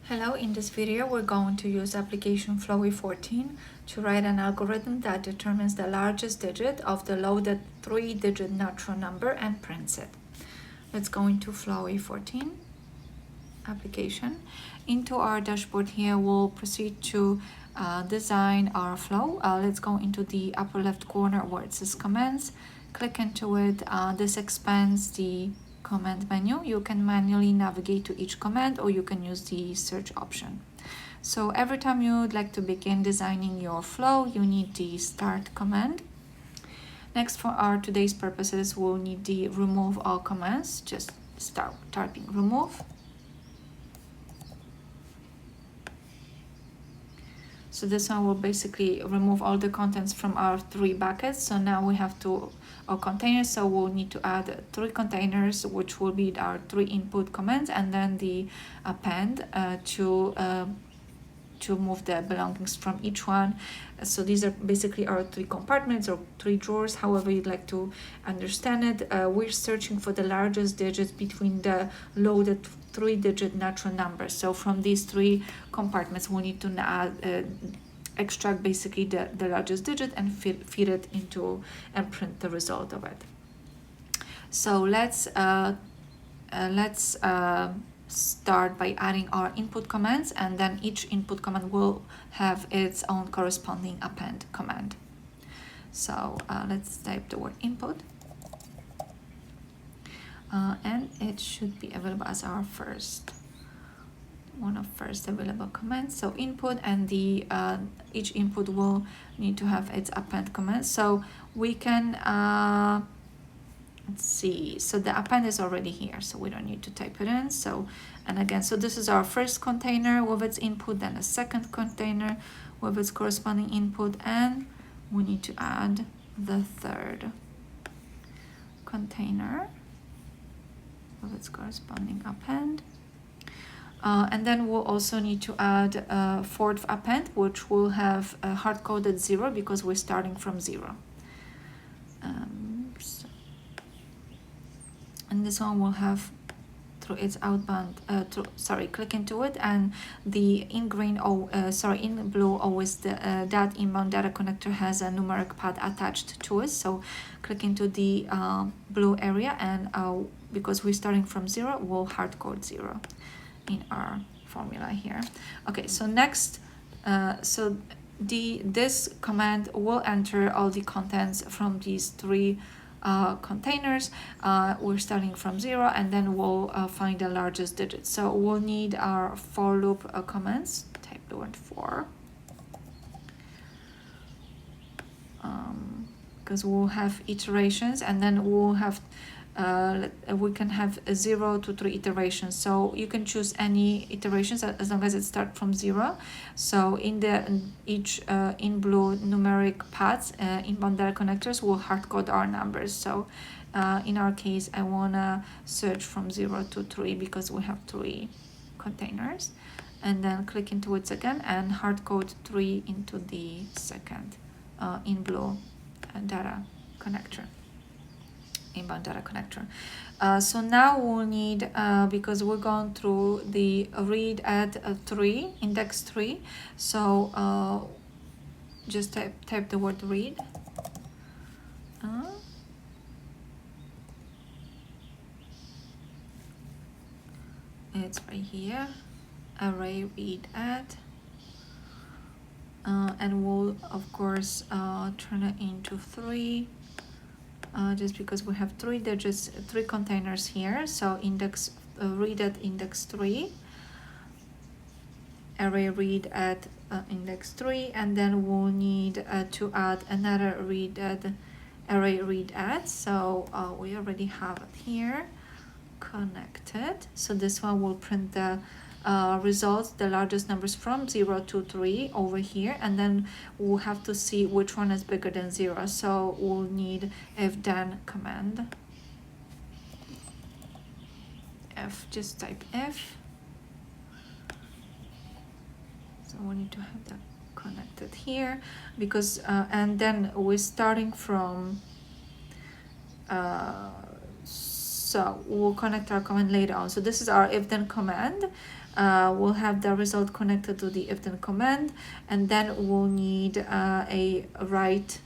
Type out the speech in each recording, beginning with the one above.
Hello, in this video we're going to use application Flowy14 to write an algorithm that determines the largest digit of the loaded 3-digit natural number and prints it. Let's go into Flowy14 application. Into our dashboard here we'll proceed to design our flow. Let's go into the upper left corner where it says commands. Click into it. This expands the command menu. You can manually navigate to each command or you can use the search option. So every time you'd like to begin designing your flow, you need the start command. Next, for our today's purposes, we'll need the remove all commands. Just start typing remove. So this one will basically remove all the contents from our 3 buckets. So now we have our containers, so we'll need to add 3 containers, which will be our 3 input commands, and then the append to move the belongings from each one. So these are basically our 3 compartments or 3 drawers, however you'd like to understand it. We're searching for the largest digits between the loaded 3-digit natural numbers. So from these 3 compartments, we need to extract basically the largest digit and feed it into and print the result of it. So let's start by adding our input commands, and then each input command will have its own corresponding append command. So let's type the word input, and it should be available as our one of first available commands. So input, and the each input will need to have its append command. So we can let's see, so the append is already here, so we don't need to type it in. So, and again, so this is our first container with its input, then a second container with its corresponding input, and we need to add the third container with its corresponding append. And then we'll also need to add a fourth append, which will have a hard-coded 0 because we're starting from 0. And this one will have through its outbound, click into it, and the in green, in blue, always that inbound data connector has a numeric pad attached to it. So click into the blue area, and because we're starting from 0, we'll hard code 0 in our formula here. Okay, so next, this command will enter all the contents from these 3 containers. We're starting from 0, and then we'll find the largest digit. So we'll need our for loop commands. Type the word for, because we'll have iterations, and then we'll have we can have 0 to 3 iterations. So you can choose any iterations as long as it starts from 0. So in each in blue numeric pads, inbound data connectors will hard code our numbers. So in our case, I wanna search from 0 to 3 because we have 3 containers, and then click into it again and hard code 3 into the second in blue data connector. Inbound data connector. So now we'll need, because we're going through the read at 3, index 3, so just type the word read. It's right here, array read at, and we'll of course turn it into 3. Just because we have 3 digits, 3 containers here. So index read at index 3, array read at index 3, and then we'll need to add another read at array read at. So we already have it here connected. So this one will print the results, the largest numbers from 0 to 3 over here, and then we'll have to see which one is bigger than 0. So we'll need if then command. Just type if. So we need to have that connected here because and then we're starting from So we'll connect our command later on. So this is our if then command. We'll have the result connected to the if then command, and then we'll need a write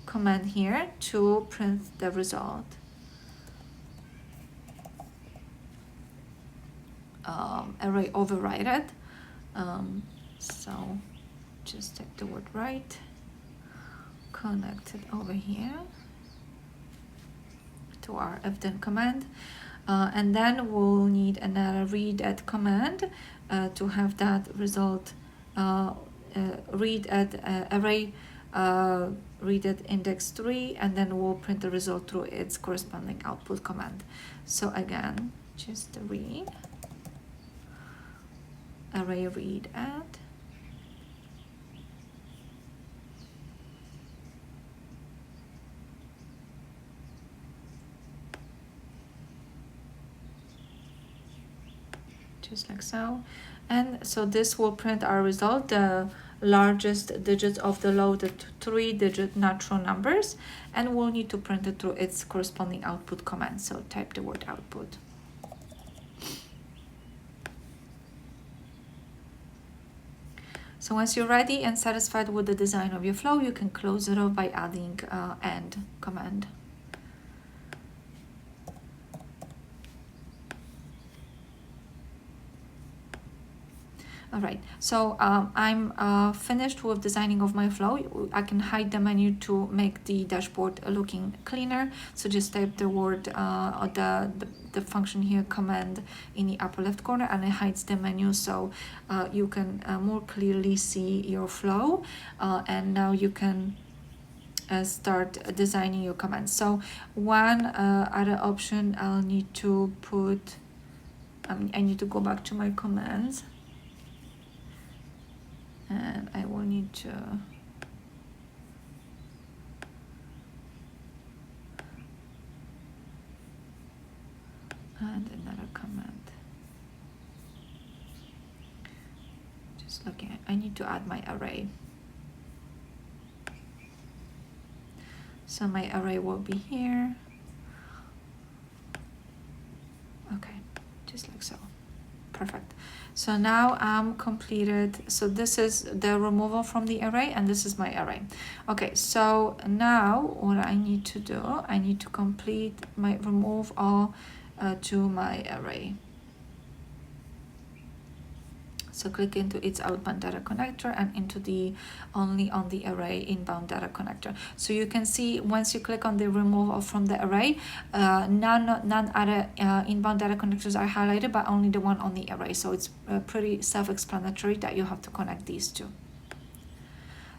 command here to print the result. Array override. So just type the word write, connect it over here to our if then command, and then we'll need another read at command to have that result read at array read at index 3, and then we'll print the result through its corresponding output command. So again, just read array read at just like so. And so this will print our result, the largest digits of the loaded 3-digit natural numbers, and we'll need to print it through its corresponding output command. So type the word output. So once you're ready and satisfied with the design of your flow, you can close it off by adding end command. All right, so I'm finished with designing of my flow. I can hide the menu to make the dashboard looking cleaner. So just type the word or the function here, command, in the upper left corner, and it hides the menu, so you can more clearly see your flow. And now you can start designing your commands. So one other option I'll need to put, I need to go back to my commands. And I will need to add another command. Just looking at, I need to add my array. So my array will be here. Okay, just like so. Perfect. So now I'm completed. So this is the removal from the array, and this is my array. Okay, so now what I need to do, I need to complete my remove all to my array. So click into its outbound data connector and into the only on the array inbound data connector. So you can see once you click on the removal from the array, none other inbound data connectors are highlighted, but only the one on the array. So it's pretty self-explanatory that you have to connect these two.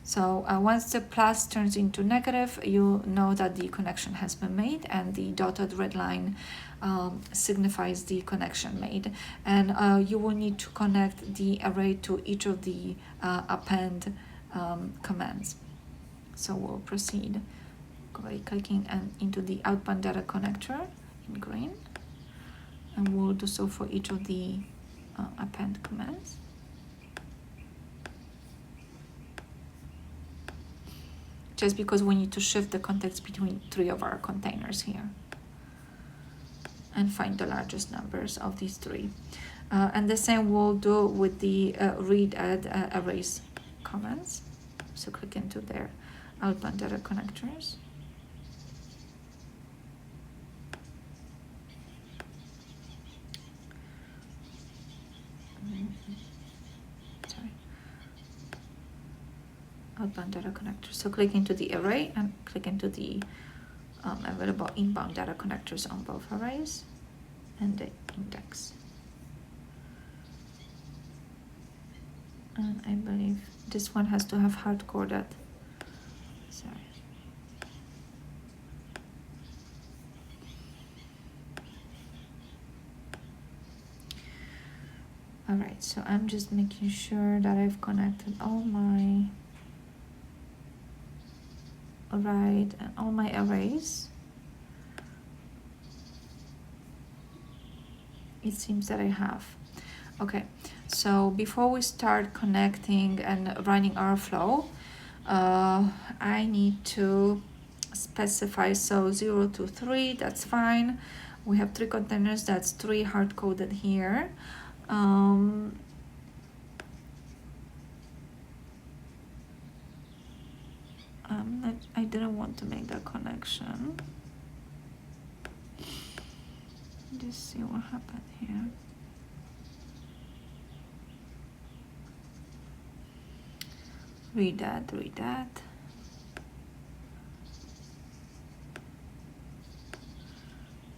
So once the plus turns into negative, you know that the connection has been made, and the dotted red line signifies the connection made. And you will need to connect the array to each of the append commands. So we'll proceed by clicking into the outbound data connector in green, and we'll do so for each of the append commands. Just because we need to shift the context between 3 of our containers here and find the largest numbers of these 3. And the same we'll do with the read add arrays commands. So click into their outbound data connectors. Outbound data connector. So click into the array and click into the available inbound data connectors on both arrays and the index. And I believe this one has to have hard-coded. Sorry. All right, so I'm just making sure that I've connected all my and all my arrays. It seems that I have. Okay, so before we start connecting and running our flow, I need to specify, so 0 to 3, that's fine. We have 3 containers, that's 3 hard-coded here. I didn't want to make that connection. Just see what happened here. Read that.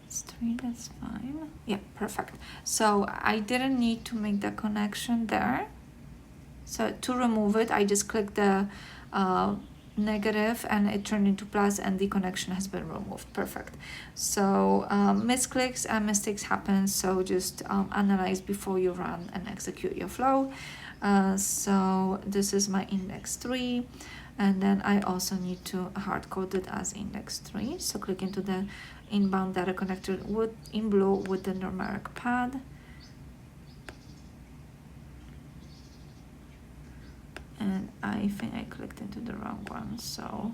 It's 3, that's fine. Yeah, perfect. So I didn't need to make the connection there. So to remove it, I just click the negative and it turned into plus and the connection has been removed. Perfect. So misclicks and mistakes happen, so just analyze before you run and execute your flow. So this is my index 3, and then I also need to hard code it as index 3. So click into the inbound data connector in blue with the numeric pad. And I think I clicked into the wrong one, so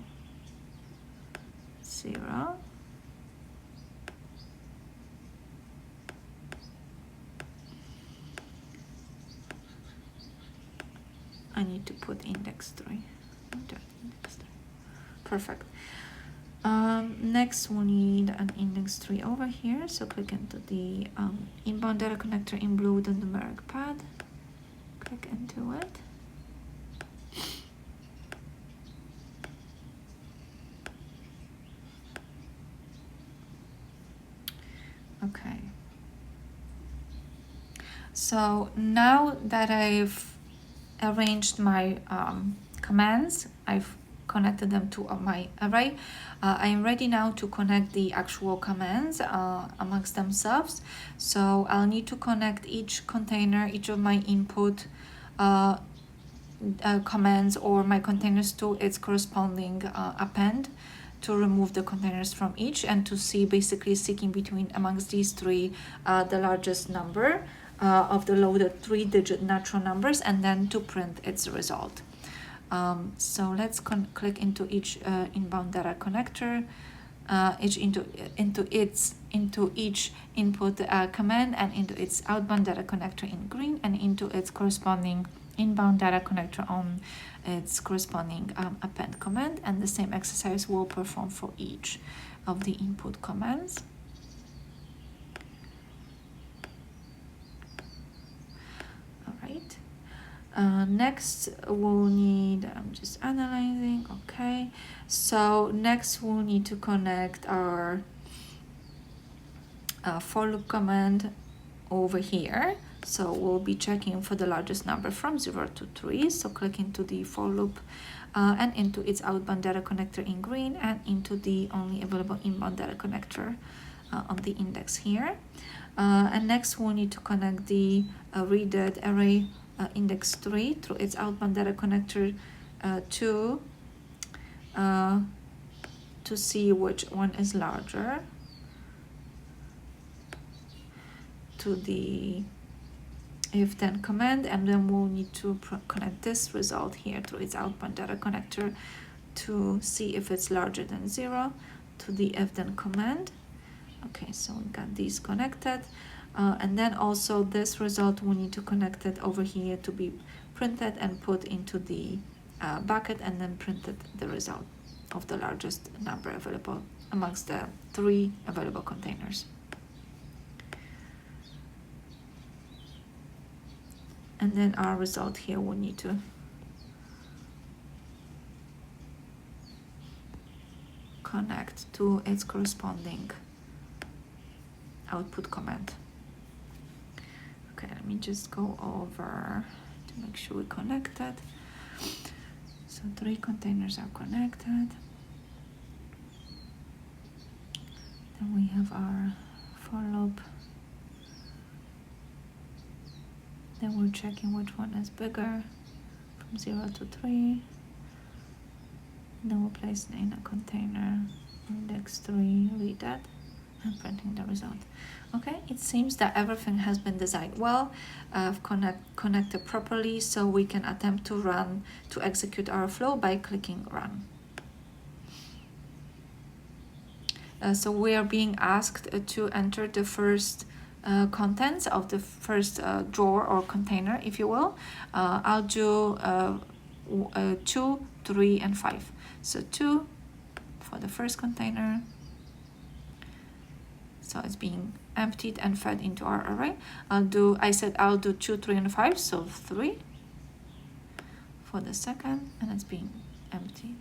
0. I need to put index 3. Perfect. Next we'll need an index 3 over here, so click into the inbound data connector in blue with the numeric pad. Click into it. Okay. So now that I've arranged my commands, I've connected them to my array, I am ready now to connect the actual commands amongst themselves. So I'll need to connect each container, each of my input commands or my containers to its corresponding append, to remove the containers from each and to see, basically seeking between amongst these 3 the largest number of the loaded 3-digit natural numbers, and then to print its result. So let's click into each inbound data connector, into each input command, and into its outbound data connector in green, and into its corresponding inbound data connector on its corresponding append command, and the same exercise will perform for each of the input commands. All right. Next we'll need, I'm just analyzing, okay. So next we'll need to connect our for loop command over here. So we'll be checking for the largest number from 0 to 3. So click into the for loop and into its outbound data connector in green, and into the only available inbound data connector on the index here. And next we'll need to connect the readed array index 3 through its outbound data connector to see which one is larger, to the if then command, and then we'll need to connect this result here to its outbound data connector to see if it's larger than 0, to the if then command. Okay, so we got these connected, and then also this result we need to connect it over here to be printed and put into the bucket, and then printed the result of the largest number available amongst the 3 available containers. And then our result here will need to connect to its corresponding output command. Okay, let me just go over to make sure we connected. So 3 containers are connected. Then we have our for loop. Then we're checking which one is bigger from 0 to 3. Then we'll place it in a container, index 3, read that, and printing the result. Okay, it seems that everything has been designed well, connected properly, so we can attempt to execute our flow by clicking run. So we are being asked to enter the first contents of the first drawer or container, if you will. I'll do 2, 3, and 5. So 2 for the first container. So it's being emptied and fed into our array. I said I'll do 2, 3, and 5. So 3 for the second, and it's being emptied,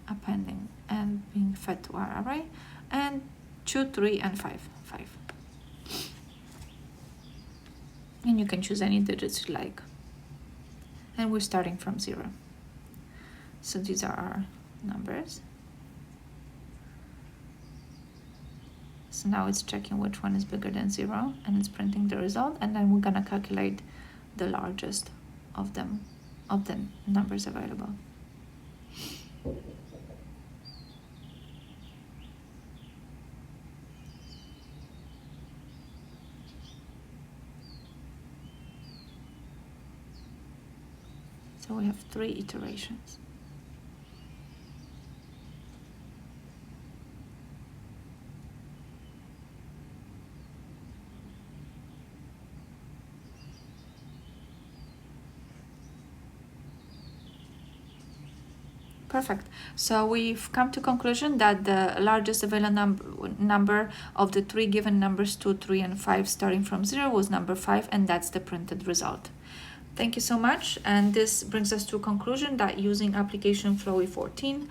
appending, and being fed to our array. And 2, 3, and 5. And you can choose any digits you like. And we're starting from 0. So these are our numbers. So now it's checking which one is bigger than 0, and it's printing the result, and then we're gonna calculate the largest of them, of the numbers available. So we have 3 iterations. Perfect. So we've come to conclusion that the largest available number of the 3 given numbers 2, 3, and 5 starting from 0 was number 5, and that's the printed result. Thank you so much, and this brings us to a conclusion that using application Flowy14,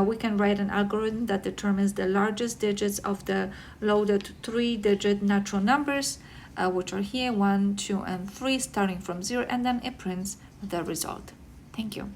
we can write an algorithm that determines the largest digits of the loaded 3-digit natural numbers, which are here 1, 2, and 3, starting from 0, and then it prints the result. Thank you.